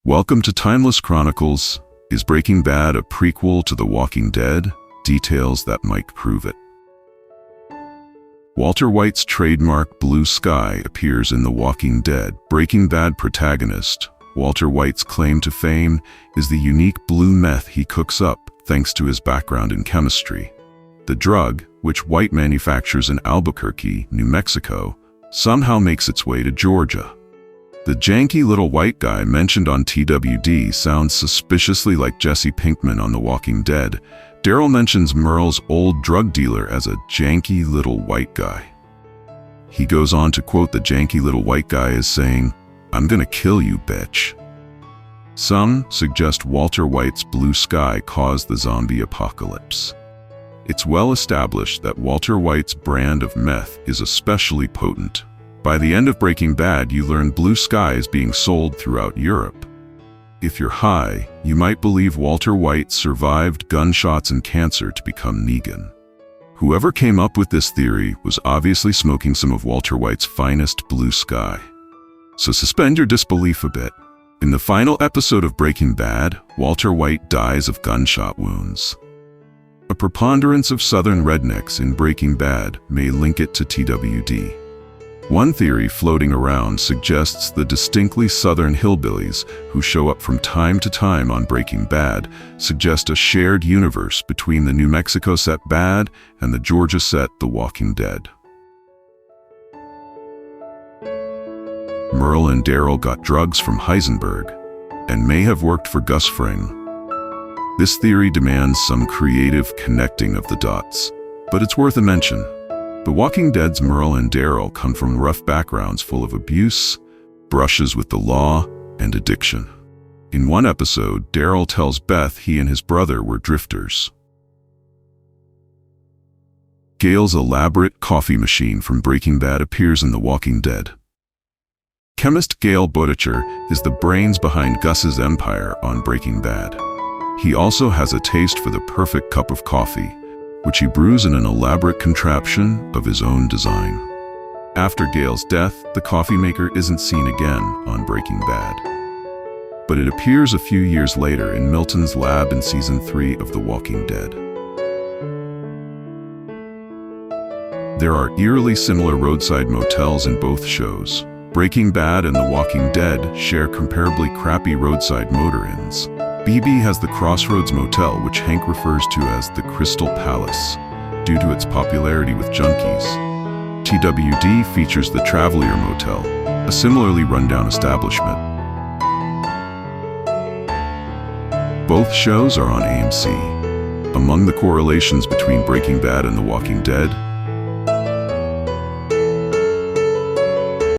Welcome to Timeless Chronicles. Is Breaking Bad a prequel to The Walking Dead? Details that might prove it. Walter White's trademark blue sky appears in The Walking Dead. Breaking Bad protagonist Walter White's claim to fame is the unique blue meth he cooks up thanks to his background in chemistry. The drug, which White manufactures in Albuquerque, New Mexico, somehow makes its way to Georgia. The janky little white guy mentioned on TWD sounds suspiciously like Jesse Pinkman on The Walking Dead. Daryl mentions Merle's old drug dealer as a janky little white guy. He goes on to quote the janky little white guy as saying, "I'm gonna kill you, bitch." Some suggest Walter White's blue sky caused the zombie apocalypse. It's well established that Walter White's brand of meth is especially potent. By the end of Breaking Bad, you learn blue sky is being sold throughout Europe. If you're high, you might believe Walter White survived gunshots and cancer to become Negan. Whoever came up with this theory was obviously smoking some of Walter White's finest blue sky. So suspend your disbelief a bit. In the final episode of Breaking Bad, Walter White dies of gunshot wounds. A preponderance of Southern rednecks in Breaking Bad may link it to TWD. One theory floating around suggests the distinctly Southern hillbillies who show up from time to time on Breaking Bad suggest a shared universe between the New Mexico set Bad and the Georgia set The Walking Dead. Merle and Daryl got drugs from Heisenberg and may have worked for Gus Fring. This theory demands some creative connecting of the dots, but it's worth a mention. The Walking Dead's Merle and Daryl come from rough backgrounds full of abuse, brushes with the law, and addiction. In one episode, Daryl tells Beth he and his brother were drifters. Gale's elaborate coffee machine from Breaking Bad appears in The Walking Dead. Chemist Gale Butticher is the brains behind Gus's empire on Breaking Bad. He also has a taste for the perfect cup of coffee, which he brews in an elaborate contraption of his own design. After Gale's death, the coffee maker isn't seen again on Breaking Bad. But it appears a few years later in Milton's lab in Season 3 of The Walking Dead. There are eerily similar roadside motels in both shows. Breaking Bad and The Walking Dead share comparably crappy roadside motor inns. BB has the Crossroads Motel, which Hank refers to as the Crystal Palace, due to its popularity with junkies. TWD features the Travelier Motel, a similarly rundown establishment. Both shows are on AMC. Among the correlations between Breaking Bad and The Walking Dead,